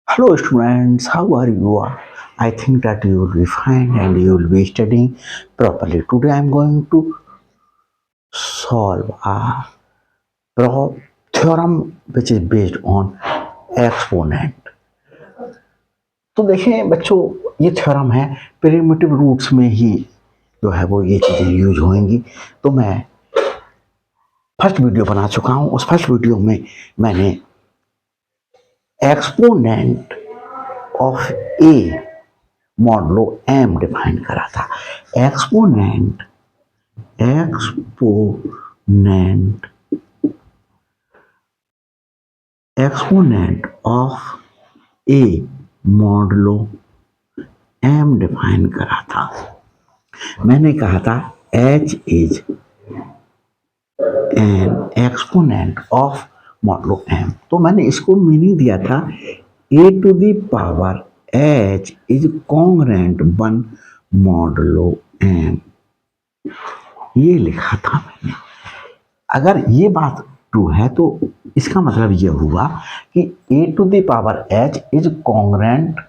Hello students, how are you? I think that you will be fine and you will be studying properly. Today I am going to solve a theorem which is based on exponent. तो देखें बच्चों, ये theorem है primitive roots में ही जो है वो ये चीज़ें यूज होंगी। तो मैं फर्स्ट वीडियो बना चुका हूँ। उस फर्स्ट वीडियो में मैंने exponent of a modulo M define करा था। Exponent exponent exponent of a modulo M define करा था। मैंने कहा था h is an exponent of modulo M. तो मैंने इसको मीनिंग दिया था a to the power h is congruent 1 modulo M. ये लिखा था मैंने। अगर ये बात ट्रू है तो इसका मतलब ये हुआ कि a to the power h is congruent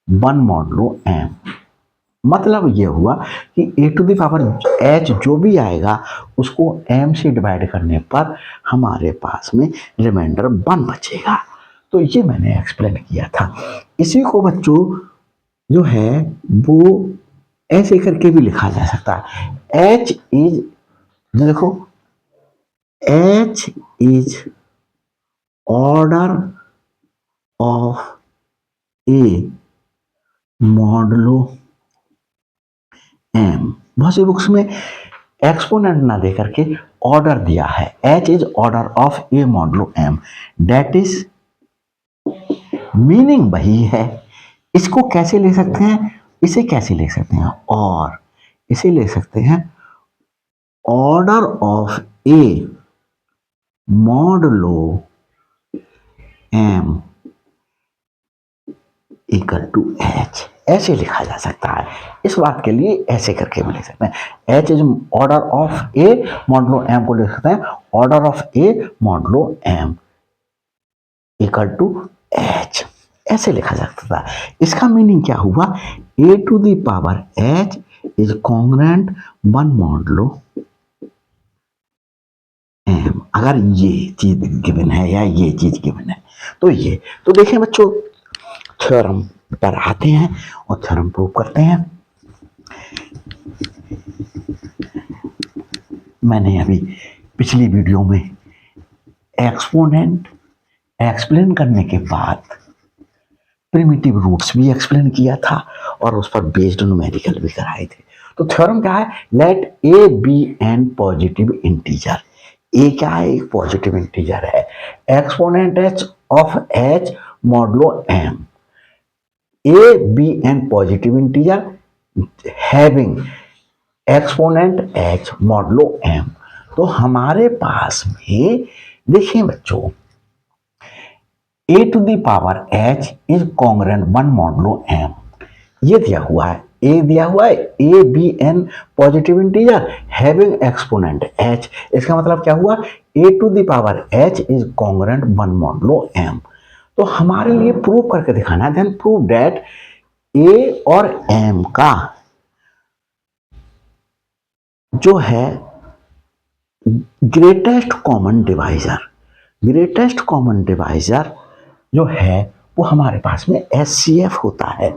1 modulo M. मतलब ये हुआ कि a to the power h जो भी आएगा उसको m से डिवाइड करने पर हमारे पास में रिमाइंडर 1 बचेगा। तो ये मैंने एक्सप्लेन किया था। इसी को बच्चों जो है वो ऐसे करके भी लिखा जा सकता है। h इज, देखो, h is order of a modulo M. बहुत सी बुक्स में एक्सपोनेंट ना दे करके ऑर्डर दिया है। h is order of a modulo M, that is meaning वही है। इसको कैसे ले सकते हैं? इसे कैसे ले सकते हैं? और इसे ले सकते हैं order of a modulo M equal to H. ऐसे लिखा जा सकता है। इस बात के लिए ऐसे करके भी लिख सकते हैं। H is order of a modulo m को लिख सकते हैं order of a modulo M equal to H. ऐसे लिखा जा सकता है। इसका मीनिंग क्या हुआ? A to the power H is congruent 1 modulo m. अगर ये चीज गिवन है या ये चीज गिवन है तो ये, तो देखें बच्चों, थ्योरम पर आते हैं और थ्योरम प्रूव करते हैं। मैंने अभी पिछली वीडियो में एक्सपोनेंट एक्सप्लेन करने के बाद प्रिमिटिव रूट्स भी एक्सप्लेन किया था और उस पर बेस्ड न्यूमेरिकल भी कराए थे। तो थ्योरम क्या है? Let a be an positive integer. A क्या है? एक पॉजिटिव इंटीजर है। Exponent h of h modulo m. A be an positive integer having exponent h modulo M. तो हमारे पास में देखिए बच्चों, a to the power H is congruent 1 modulo M. ये दिया हुआ है, ए दिया हुआ है, a be an positive integer having exponent h. इसका मतलब क्या हुआ? A to the power H is congruent 1 modulo M. तो हमारे लिए प्रूव करके दिखाना है। देन प्रूव दैट ए और एम का जो है greatest common divisor, greatest common divisor जो है वो हमारे पास में HCF होता है।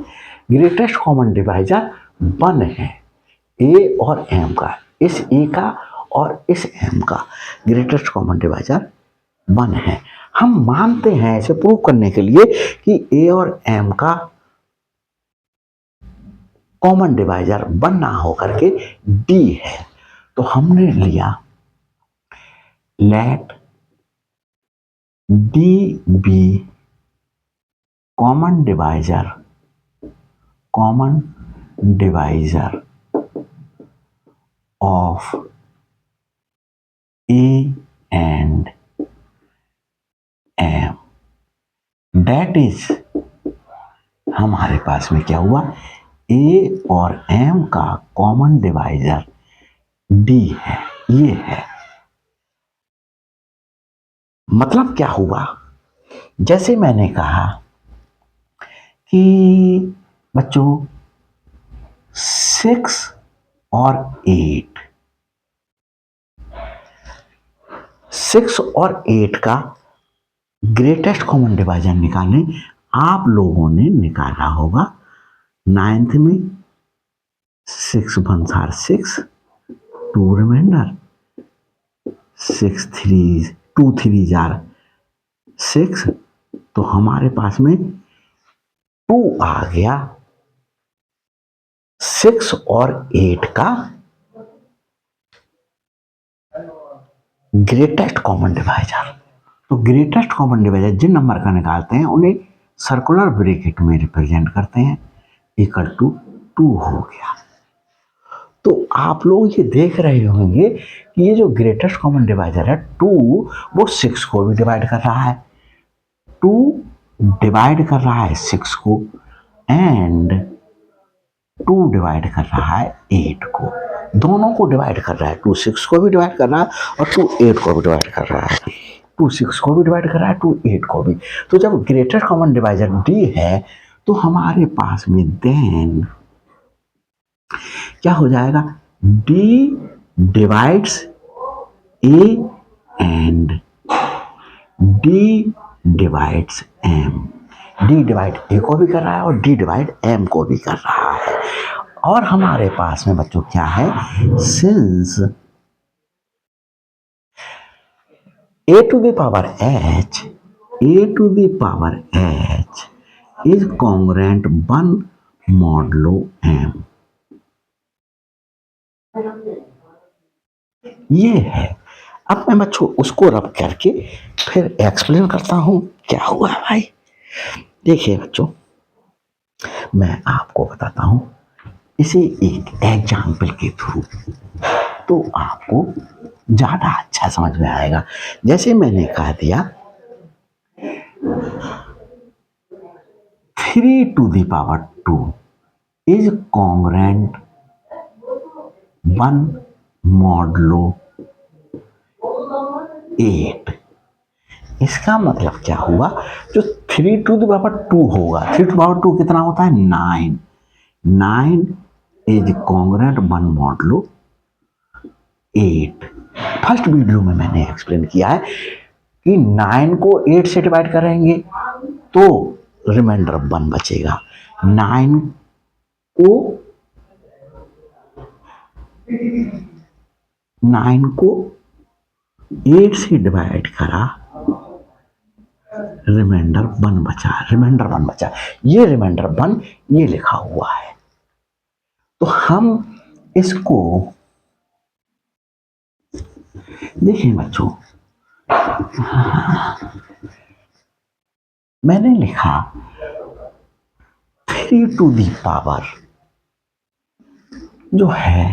ग्रेटेस्ट कॉमन डिवाइजर 1 है ए और एम का। इस ए का और इस एम का ग्रेटेस्ट कॉमन डिवाइजर 1 है। हम मानते हैं इसे प्रूव करने के लिए कि ए और एम का कॉमन डिवाइजर 1 ना होकर के डी है। तो हमने लिया let D be common divisor of a and M. That is, हमारे पास में क्या हुआ? ए और एम का कॉमन डिवाइजर डी है, ये है। मतलब क्या हुआ, जैसे मैंने कहा कि बच्चों 6 और 8, 6 और 8 का ग्रेटेस्ट कॉमन डिवाइजर निकालें। आप लोगों ने निकाला होगा 9th में 6 1 आर 6, 2 रिमाइंडर, 6 3 2 3 जार 6, तो हमारे पास में 2 आ गया 6 और 8 का ग्रेटेस्ट कॉमन डिवाइजर। तो ग्रेटेस्ट कॉमन डिवाइजर जिन नंबर का निकालते हैं उन्हें सर्कुलर ब्रैकेट में रिप्रेजेंट करते हैं, इक्वल टू 2 हो गया। तो आप लोग ये देख रहे होंगे कि ये जो ग्रेटेस्ट कॉमन डिवाइजर है 2, वो 6 को भी डिवाइड कर रहा है, 2 डिवाइड कर रहा है 6 को, एंड 2 डिवाइड कर रहा है 8 को। दोनों को डिवाइड कर रहा है, 2 6 को भी डिवाइड कर रहा है और 2 8 को भी डिवाइड कर रहा है, 2 6 को भी डिवाइड कर रहा है, 2 8 को भी। तो जब ग्रेटेस्ट कॉमन डिवाइजर डी है तो हमारे पास में देन क्या हो जाएगा, d divides a and d divides m. D divide a को भी कर रहा है और डी डिवाइड एम को भी कर रहा है। और हमारे पास में बच्चों क्या है, since a to the power h, a to the power h is congruent 1 modulo m। ये है। अब मैं बच्चों उसको रब करके फिर एक्सप्लेन करता हूं क्या हुआ भाई। देखिए बच्चों, मैं आपको बताता हूं इसे एक एग्जाम्पल के थ्रू, तो आपको ज्यादा अच्छा समझ में आएगा। जैसे मैंने कह दिया 3 to the power 2 is congruent 1 modulo 8। इसका मतलब क्या हुआ, जो 3 to the power 2 होगा, 3 to the power 2 कितना होता है, 9, 9 is congruent 1 modulo 8। First video में मैंने एक्सप्लेन किया है कि 9 को 8 से डिवाइड करेंगे तो रिमाइंडर 1 बचेगा, 9 को 8 से डिवाइड करा, रिमाइंडर 1 बचा, रिमाइंडर 1 बचा। ये रिमाइंडर 1 ये लिखा हुआ है। तो हम इसको देखिए बच्चों, मैंने लिखा 3 to the power जो है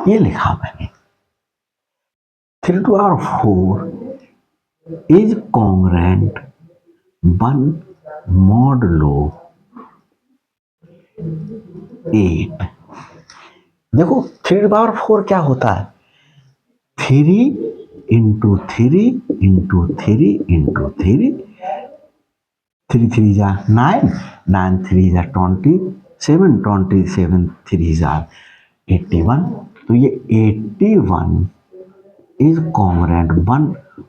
ये लिखा मैंने 3 to the power 4 is congruent 1 modulo 8। देखो 3 to the power 4 क्या होता है, 3 इंटू 3 इंटू 3 इंटू 3, 3 3 जा 9, 9 3 जा 27, 27 3 जा 81। तो ये 81 इज कॉन्ग्रुएंट 1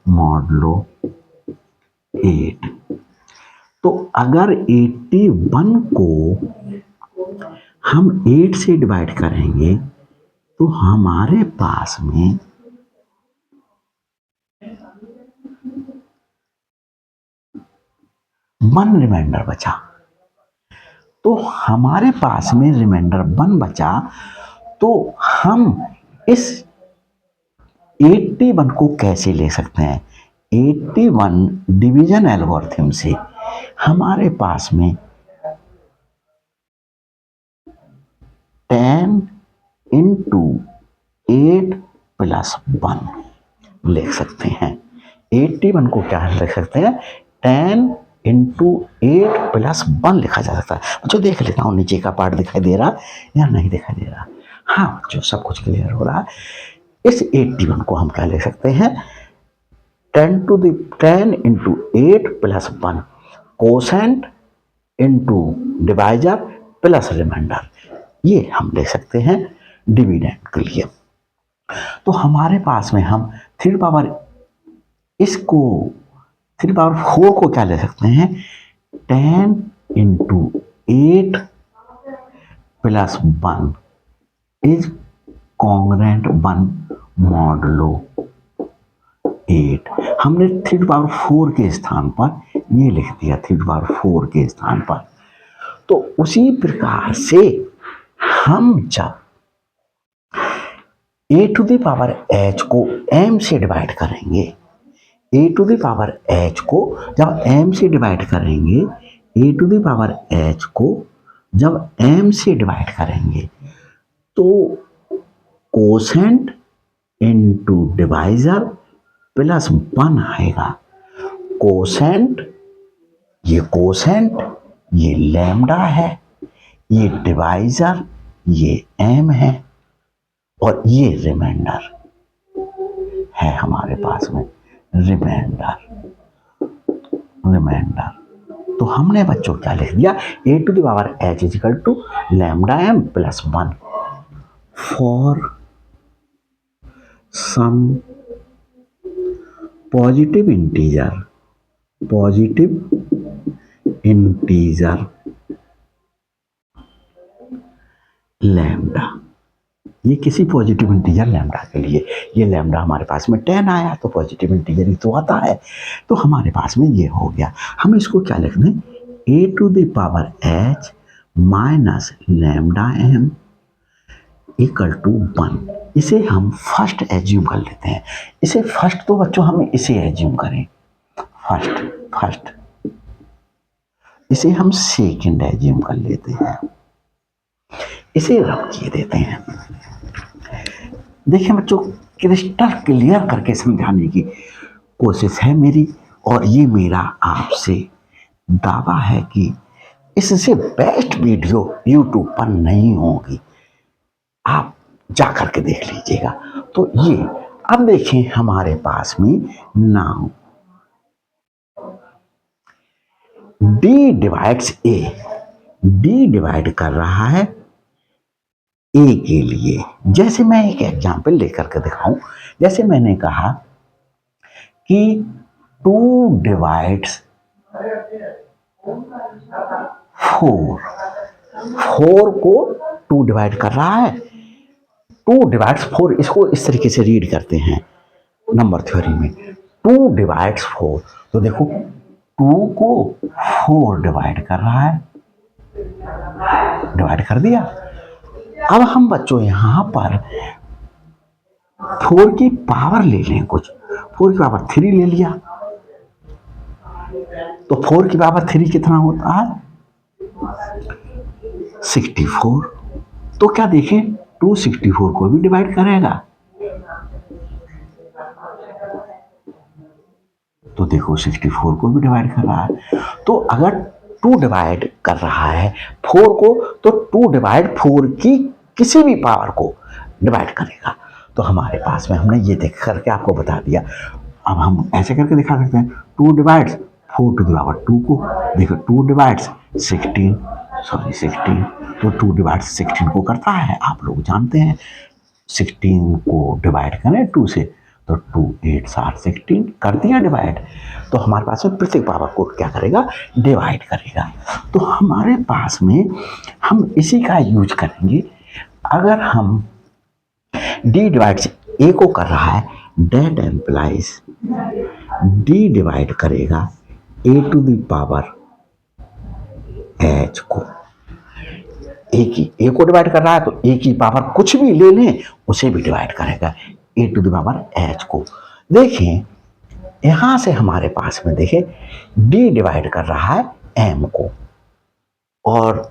मॉडुलो 8। तो अगर 81 को हम 8 से डिवाइड करेंगे तो हमारे पास में 1 रिमाइंडर बचा। तो हमारे पास में रिमाइंडर 1 बचा, तो हम इस 81 को कैसे ले सकते हैं, 81 डिवीजन एल्गोरिथम से हमारे पास में 10 इंटू 8 प्लस 1 लिख सकते हैं। 81 को क्या लिख सकते हैं, 10 इंटू 8 प्लस 1 लिखा जा सकता है। बच्चों देख लेता हूँ नीचे का पार्ट दिखाई दे रहा या नहीं दिखाई दे रहा। हाँ बच्चों सब कुछ क्लियर हो रहा है। इस 81 को हम क्या ले सकते हैं, 10 into 8 plus 1 quotient into divisor plus remainder, ये हम ले सकते हैं डिविडेंड के लिए। तो हमारे पास में हम 3 को क्या ले सकते हैं, 10 into 8 plus 1 is congruent 1 modulo 8। हमने 3 के स्थान पर ये लिख दिया 3 के स्थान पर। तो उसी प्रकार से हम जब a to the power h को m से डिवाइड करेंगे, a to the power h को जब m से डिवाइड करेंगे, a to the power h को जब m से डिवाइड करेंगे तो कोसेंट इंटू डिवाइजर प्लस 1 आएगा। कोसेंट ये लैम्डा है, ये डिवाइजर ये m है और ये रिमाइंडर है हमारे पास में रिमाइंडर। तो हमने बच्चों क्या लिख दिया, a to the power h is equal to lambda m plus 1 for some positive integer lambda. ये किसी पॉजिटिव इंटीजर लैम्डा के लिए, ये लैम्डा हमारे पास में 10 आया तो पॉजिटिव इंटीजर ही तो आता है, तो हमारे पास में ये हो गया। हम इसको क्या लिख दें, a to the power h minus lambda m equal to 1। इसे हम फर्स्ट एज्यूम कर लेते हैं। इसे फर्स्ट तो बच्चों हम इसे एज्यूम करें फर्स्ट, इसे हम सेकंड एज्यूम कर लेते हैं, इसे रब किए देते हैं। देखिए बच्चों क्रिस्टल क्लियर करके समझाने की कोशिश है मेरी, और ये मेरा आपसे दावा है कि इससे बेस्ट वीडियो YouTube पर नहीं होगी, आप जा करके देख लीजिएगा। तो ये अब देखें हमारे पास में now D divides A, D divide कर रहा है A के लिए। जैसे मैं एक एग्जाम्पल लेकर के दिखाऊं, जैसे मैंने कहा कि 2 डिवाइड्स 4 को 2 डिवाइड कर रहा है, 2 डिवाइड्स 4, इसको इस तरीके से रीड करते हैं नंबर थ्योरी में, 2 डिवाइड्स 4। तो देखो 2 को 4 डिवाइड कर रहा है, डिवाइड कर दिया। अब हम बच्चों यहां पर 4 की पावर ले लें, कुछ 4 की पावर 3 ले लिया, तो 4 की पावर 3 कितना होता है, 64। तो क्या देखें 2 64 को भी डिवाइड करेगा, तो देखो 64 को भी डिवाइड कर रहा है। तो अगर 2 डिवाइड कर रहा है 4 को, तो 2 डिवाइड 4 की किसी भी पावर को डिवाइड करेगा। तो हमारे पास में हमने ये देख करके आपको बता दिया। अब हम ऐसे करके दिखा सकते हैं, 2 डिवाइड्स 4 टू द पावर 2 को, देखो 2 डिवाइड्स 16, तो 2 डिवाइड्स 16 को करता है, आप लोग जानते हैं। 16 को डिवाइड करें 2 से, तो 2 8 7 16 कर दिया डिवाइड। तो हमारे पास में प्रत्येक पावर को क्या करेगा, डिवाइड करेगा। तो हमारे पास में हम इसी का यूज करेंगे। अगर हम D डिवाइड A को कर रहा है, डेट एम्प्लाइज D डिवाइड करेगा A to the power H को, A को डिवाइड कर रहा है तो A की पावर कुछ भी ले लें उसे भी डिवाइड करेगा A to the power H को। देखें यहां से हमारे पास में देखें D डिवाइड कर रहा है M को और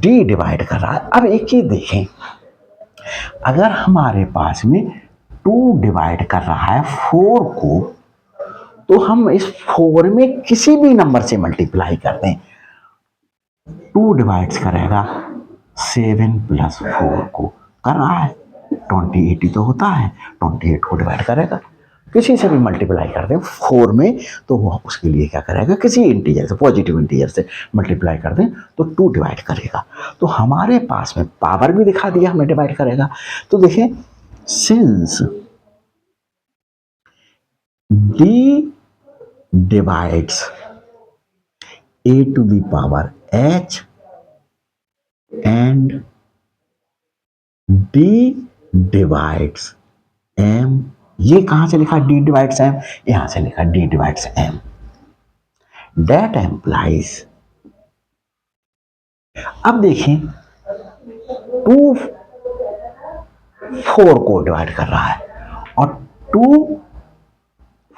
D डिवाइड कर रहा है। अब एक चीज देखें, अगर हमारे पास में 2 डिवाइड कर रहा है 4 को, तो हम इस 4 में किसी भी नंबर से मल्टीप्लाई कर दें, 2 डिवाइड्स करेगा 7 प्लस 4 को, कर रहा है 28 ही तो होता है, 28 को डिवाइड करेगा, किसी से भी मल्टीप्लाई कर दें 4 में तो वो उसके लिए क्या करेगा, किसी इंटीजर से, पॉजिटिव इंटीजर से मल्टीप्लाई कर दें तो 2 डिवाइड करेगा। तो हमारे पास में पावर भी दिखा दिया हमें डिवाइड करेगा। तो देखिए since d divides a to the power h and d divides m, ये कहां से लिखा d divides m, यहां से लिखा d divides m, that implies, अब देखें 2 4 को डिवाइड कर रहा है और 2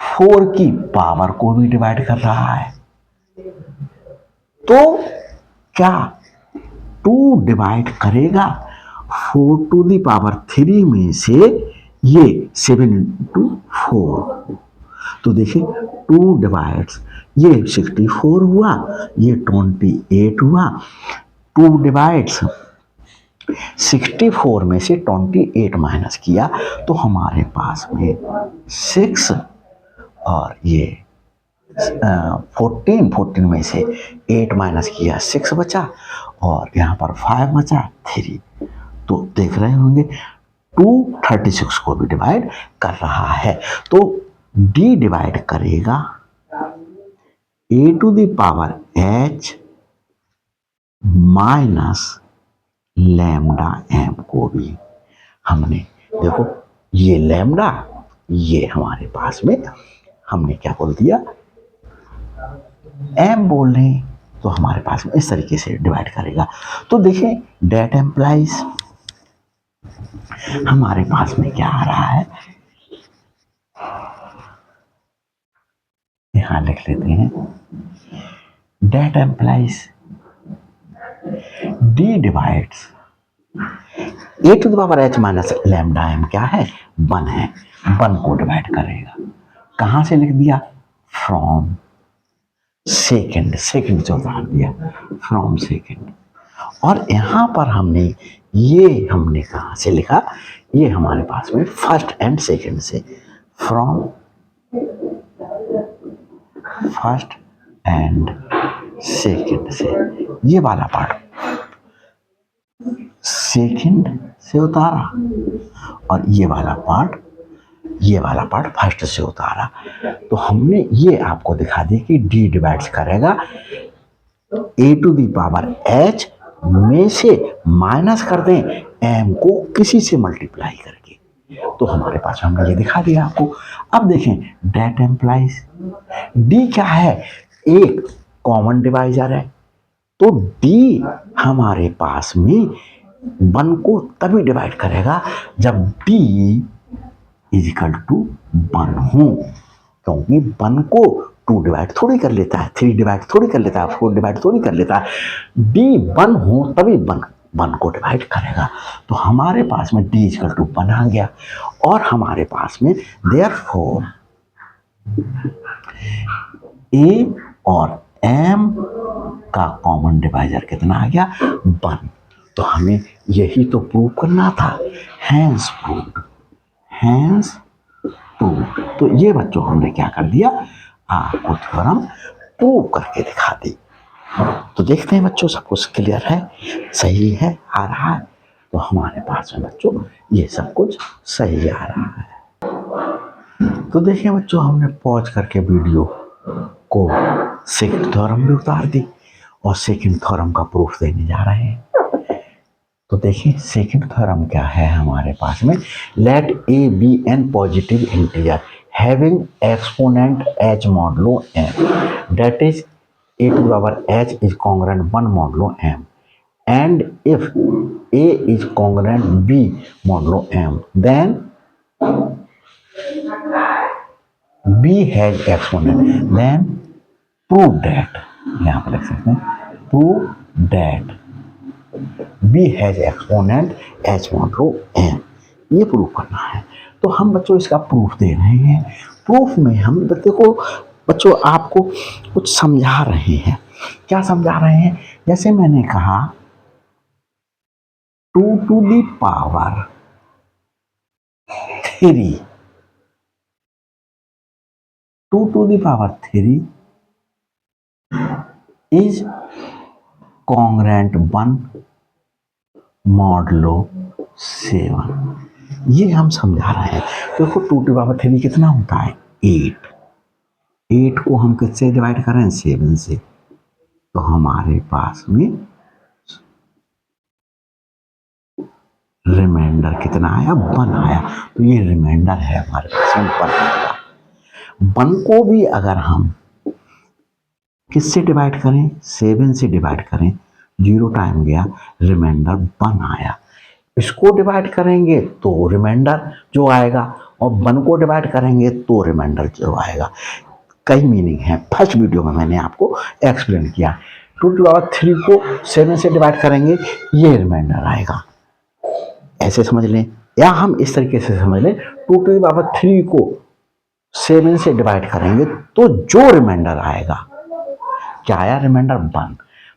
4 की पावर को भी डिवाइड कर रहा है, तो क्या 2 डिवाइड करेगा 4 टू दी पावर 3 में से ये 7 इंटू 4, तो देखिए 2 डिवाइड्स, ये 64 हुआ, ये 28 हुआ, 2 डिवाइड्स 64 में से 28 माइनस किया तो हमारे पास में 6 और ये 14 में से 8 माइनस किया 6 बचा और यहाँ पर 5 बचा 3, तो देख रहे होंगे 236 को भी डिवाइड कर रहा है। तो d डिवाइड करेगा a to the power h minus lambda m को भी। हमने देखो ये लैम्डा, ये हमारे पास में हमने क्या बोल दिया, m बोल रहे हैं, तो हमारे पास में इस तरीके से डिवाइड करेगा। तो देखें डेट एम्प्लाइज हमारे पास में क्या आ रहा है, यहां लिख लेते हैं, that implies d divides a to the power h minus lambda m क्या है, 1 है, 1 को डिवाइड करेगा, कहां से लिख दिया, फ्रॉम सेकेंड, सेकेंड से उतार दिया, फ्रॉम सेकेंड, और यहां पर हमने ये हमने कहां से लिखा, ये हमारे पास में फर्स्ट एंड सेकेंड से, फ्रॉम फर्स्ट एंड सेकेंड से, ये वाला पार्ट सेकेंड से उतारा और ये वाला पार्ट फर्स्ट से उतारा। तो हमने ये आपको दिखा दी कि d डिवाइड्स करेगा a to the power h में से माइनस कर दें m को किसी से मल्टीप्लाई करके, तो हमारे पास हमने ये दिखा दिया आपको। अब देखें डेट एम्प्लाइज d क्या है, एक कॉमन डिवाइजर है, तो d हमारे पास में 1 को तभी डिवाइड करेगा जब d इज इक्वल टू 1 हो, क्योंकि 1 को 2 डिवाइड थोड़ी कर लेता है, 3 डिवाइड थोड़ी कर लेता है, 4 डिवाइड थोड़ी कर लेता है, d 1 हो तभी 1 को डिवाइड करेगा। तो हमारे पास में d इज इक्वल टू 1 आ गया और हमारे पास में देयरफॉर a और m का कॉमन डिवाइजर कितना आ गया, 1। तो हमें यही तो प्रूव करना था, हैंस प्रूव्ड, हैंस प्रूव्ड। तो ये बच्चों हमने क्या कर दिया, आपको थ्योरम प्रूव करके दिखा दी। तो देखते हैं बच्चों सब कुछ क्लियर है, सही है, आ रहा है, तो हमारे पास में बच्चों ये सब कुछ सही आ रहा है। तो देखिए बच्चों हमने पॉज करके वीडियो को सेकंड थ्योरम भी उतार दी और सेकंड थ्योरम का प्रूफ देने जा रहे हैं। तो देखिए सेकंड थ्योरम क्या है हमारे पास में, let a be an positive integer having exponent h modulo m, that is a to the power h is congruent 1 modulo m, and if a is congruent b modulo m, then b has exponent, then prove that, यहाँ पे लिख सकते हैं prove that b has exponent h modulo m, ये proof करना है। तो हम बच्चों इसका प्रूफ दे रहे हैं, प्रूफ में हम देखो बच्चों आपको कुछ समझा रहे हैं। क्या समझा रहे हैं? जैसे मैंने कहा 2 to the power 3, 2 to the power 3 is congruent 1 modulo 7। ये हम समझा रहे हैं। देखो 2 to the power 3 कितना होता है? 8। 8 को हम किससे डिवाइड करें? 7 से। तो हमारे पास में रिमाइंडर कितना आया? 1 आया। तो ये रिमाइंडर है हमारे पास में 1 आएगा। 1 को भी अगर हम किससे डिवाइड करें? 7 से डिवाइड करें, 0 टाइम गया, रिमाइंडर 1 आया। इसको डिवाइड करेंगे तो रिमाइंडर जो आएगा, और 1 को डिवाइड करेंगे तो रिमाइंडर जो आएगा। कई मीनिंग है, फर्स्ट वीडियो में मैंने आपको एक्सप्लेन किया। 2 to the power 3 को 7 से डिवाइड करेंगे, ये रिमाइंडर आएगा, ऐसे समझ लें। या हम इस तरीके से समझ लें, 2 to the power 3 को 7 से डिवाइड करेंगे तो जो रिमाइंडर आएगा, क्या आया? रिमाइंडर 1।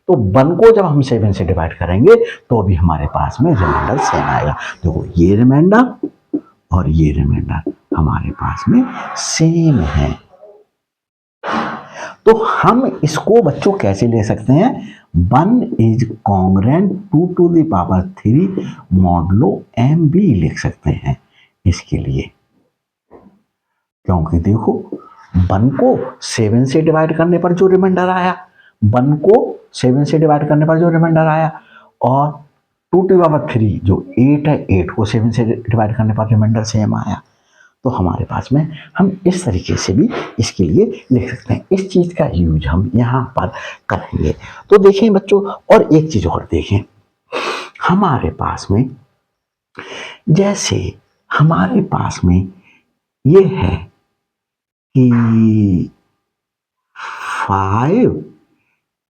तो 1 को जब हम 7 से डिवाइड करेंगे तो भी हमारे पास में रिमाइंडर सेम आएगा। देखो ये रिमाइंडर और ये रिमाइंडर हमारे पास में सेम है। तो हम इसको बच्चों कैसे ले सकते हैं? 1 is congruent 2 to the power 3 modulo m भी लिख सकते हैं इसके लिए। क्योंकि देखो 1 को 7 से डिवाइड करने पर जो रिमाइंडर आया, 1 को 7 से डिवाइड करने पर जो रिमाइंडर आया, और 2 to the power 3 जो 8 है, 8 को 7 से डिवाइड करने पर रिमाइंडर सेम आया। तो हमारे पास में हम इस तरीके से भी इसके लिए लिख सकते हैं। इस चीज़ का यूज हम यहाँ पर करेंगे। तो देखें बच्चों, और एक चीज़ और देखें, हमारे पास में जैसे हमारे पास में ये है कि 5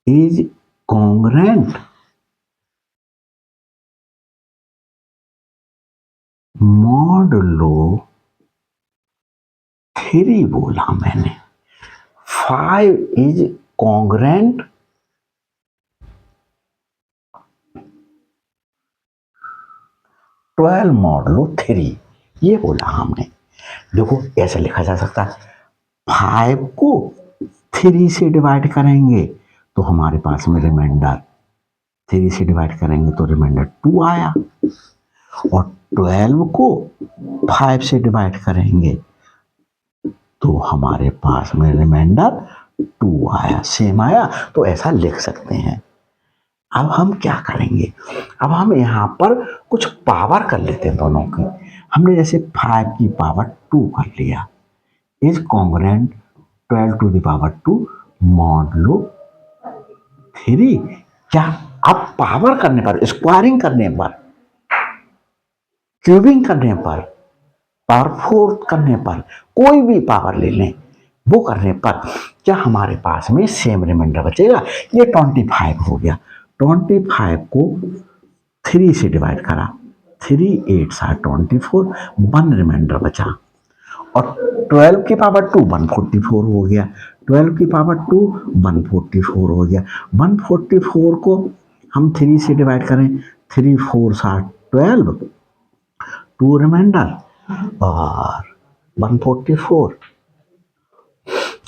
इज कॉन्ग्रुएंट मॉडलो 3 बोला मैंने। 5 इज कॉन्ग्रुएंट 12 मॉडलो 3, ये बोला हमने। देखो ऐसे लिखा जा सकता है, 5 को 3 से डिवाइड करेंगे तो हमारे पास में रिमाइंडर, 3 से डिवाइड करेंगे तो रिमाइंडर 2 आया, और 12 को 5 से डिवाइड करेंगे तो हमारे पास में रिमाइंडर 2 आया, सेम आया। तो ऐसा लिख सकते हैं। अब हम क्या करेंगे? अब हम यहाँ पर कुछ पावर कर लेते हैं दोनों की। हमने जैसे 5 की पावर 2 कर लिया, is congruent 12 to the power 2 modulo 3। क्या अब पावर करने पर, स्क्वायरिंग करने पर, क्यूबिंग करने पर, पावर 4 करने पर, कोई भी पावर ले लें, वो करने पर क्या हमारे पास में सेम रिमाइंडर बचेगा? ये 25 हो गया। 25 को 3 से डिवाइड करा, 3 8 7 24, 1 रिमाइंडर बचा। और 12 की पावर 2 144 हो गया, 12 की पावर 2 144 हो गया। 144 को हम 3 से डिवाइड करें, 3 4 7 12, 2 रिमाइंडर और 144,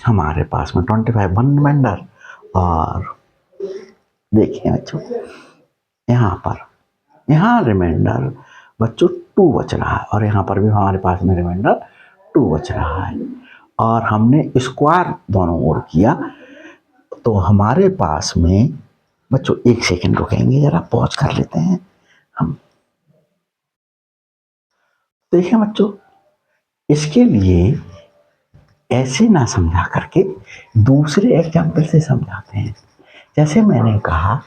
हमारे पास में 25 1 रिमाइंडर। और देखिए बच्चों, यहाँ रिमाइंडर बच्चों 2 बच रहा है, और यहाँ पर भी हमारे पास में रिमाइंडर 2 बच रहा है। और हमने स्क्वायर दोनों ओर किया, तो हमारे पास में बच्चों 1 सेकंड रुकेंगे, जरा पॉज कर लेते हैं हम। देखिए बच्चों, इसके लिए ऐसे ना समझा करके दूसरे एग्जाम्पल से समझाते हैं। जैसे मैंने कहा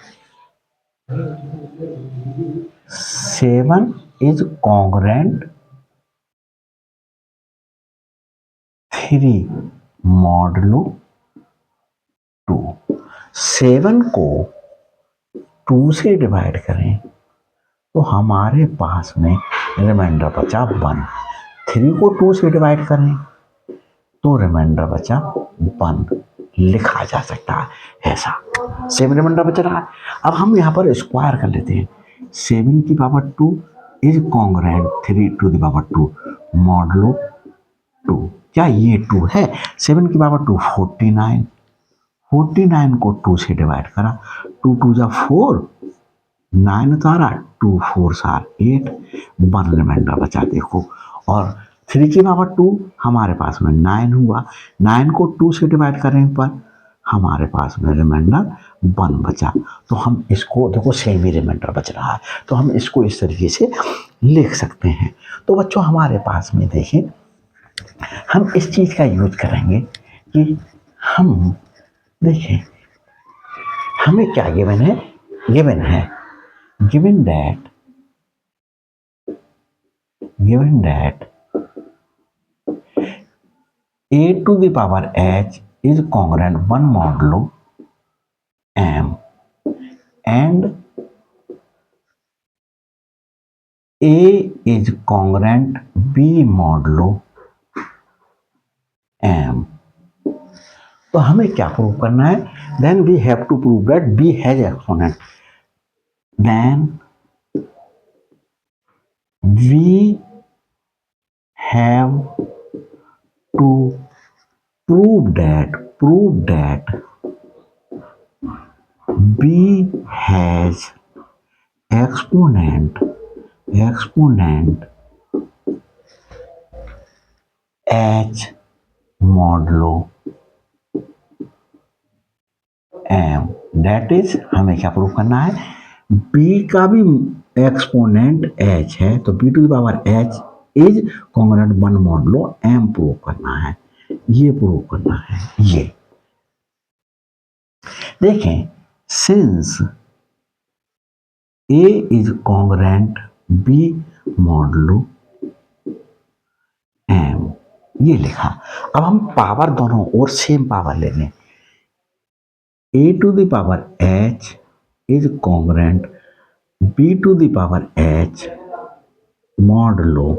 7 इज कॉन्ग्रुएंट 3 मॉडलो 2। 7 को 2 से डिवाइड करें तो हमारे पास में रिमाइंडर बचा 1। 3 को 2 से डिवाइड करें तो रिमाइंडर बचा 1 लिखा जा सकता है ऐसा। 7 रिमाइंडर बच रहा है। अब हम यहाँ पर स्क्वायर कर लेते हैं। 7 की power 2 is congruent 3 to the power 2 modulo 2। क्या ये 2 है? 7 की पावर 2 49, 49 को 2 से डिवाइड करा, 2 2 जा 4, 9 उतारा, 2 4 सार 8, 1 रिमाइंडर बचा देखो। और 3 की पावर 2 हमारे पास में 9 हुआ, 9 को 2 से डिवाइड करने पर हमारे पास में रिमाइंडर 1 बचा। तो हम इसको देखो सेम ही रिमाइंडर बच रहा है, तो हम इसको इस तरीके से लिख सकते हैं। तो बच्चों हमारे पास में देखें, हम इस चीज का यूज करेंगे कि हम देखें हमें क्या गिवन है, गिवन है given that a to the power h is congruent 1 modulo m and a is congruent b modulo m। तो हमें क्या प्रूव करना है? Then we have to prove that b has exponent, then we have to prove that b has exponent h modulo m। That is हमें क्या prove करना है? b का भी एक्सपोनेंट h है, तो b to the power h is congruent 1 modulo m prove करना है, ये प्रूव करना है। ये देखें, since a is congruent b modulo m, ये लिखा। अब हम पावर दोनों और सेम पावर ले लें। a to the power h is congruent b to the power h modulo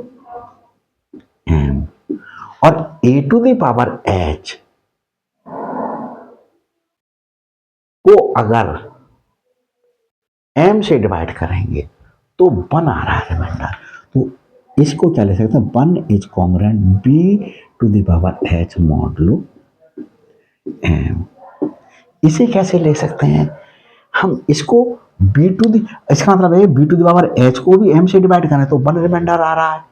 m, और a to the power h को अगर m से डिवाइड करेंगे तो 1 आ रहा है रिमाइंडर। तो इसको क्या ले सकते हैं? 1 is congruent b to the power h modulo m। इसे कैसे ले सकते हैं? हम इसको b टू द, इसका मतलब है b to the power h को भी m से डिवाइड करें तो 1 रिमाइंडर आ रहा है।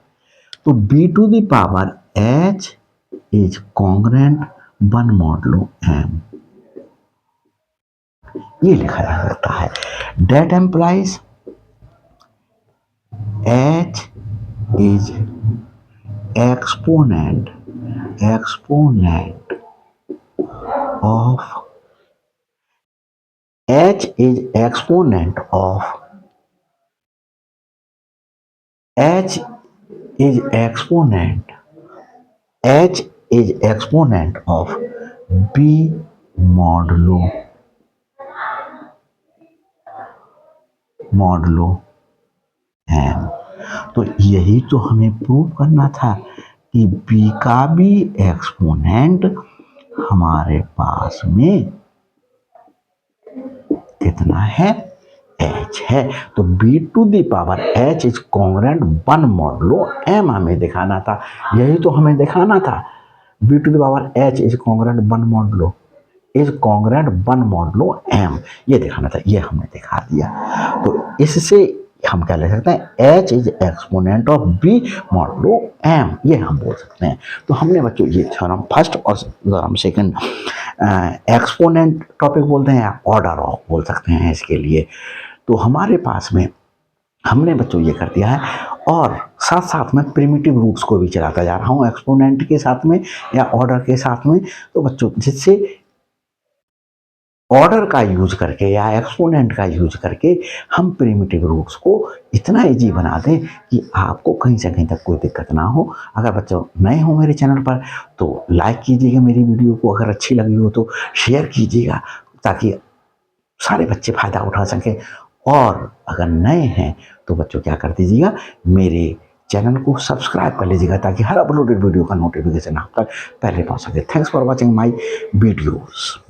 तो b to the power h is congruent 1 modulo m, ये लिखा जा सकता है। That implies h is exponent of h is exponent of h is exponent of b modulo m। तो यही तो हमें प्रूव करना था कि b का भी एक्सपोनेंट हमारे पास में कितना है? h है। तो b to the power h is congruent 1 modulo m हमें दिखाना था, यही तो हमें दिखाना था। b to the power h is congruent 1 modulo m, ये दिखाना था, ये हमने दिखा दिया। तो इससे हम क्या ले सकते हैं? h is exponent of b modulo m, ये हम बोल सकते हैं। तो हमने बच्चों ये थ्योरम फर्स्ट और थ्योरम सेकंड एक्सपोनेंट टॉपिक बोलते हैं या ऑर्डर ऑफ बोल सकते हैं इसके लिए। तो हमारे पास में हमने बच्चों ये कर दिया है, और साथ साथ में प्रिमिटिव रूट्स को भी चलाता जा रहा हूँ एक्सपोनेंट के साथ में या ऑर्डर के साथ में। तो बच्चों जिससे ऑर्डर का यूज करके या एक्सपोनेंट का यूज करके हम प्रिमिटिव रूट्स को इतना इजी बना दें कि आपको कहीं से कहीं तक कोई दिक्कत ना हो। अगर बच्चों नए हो मेरे चैनल पर तो लाइक कीजिएगा मेरी वीडियो को, अगर अच्छी लगी हो तो शेयर कीजिएगा ताकि सारे बच्चे फ़ायदा उठा सकें। और अगर नए हैं तो बच्चों क्या कर दीजिएगा, मेरे चैनल को सब्सक्राइब कर लीजिएगा ताकि हर अपलोडेड वीडियो का नोटिफिकेशन आप तक पहले पहुंच सके। Thanks for watching my videos.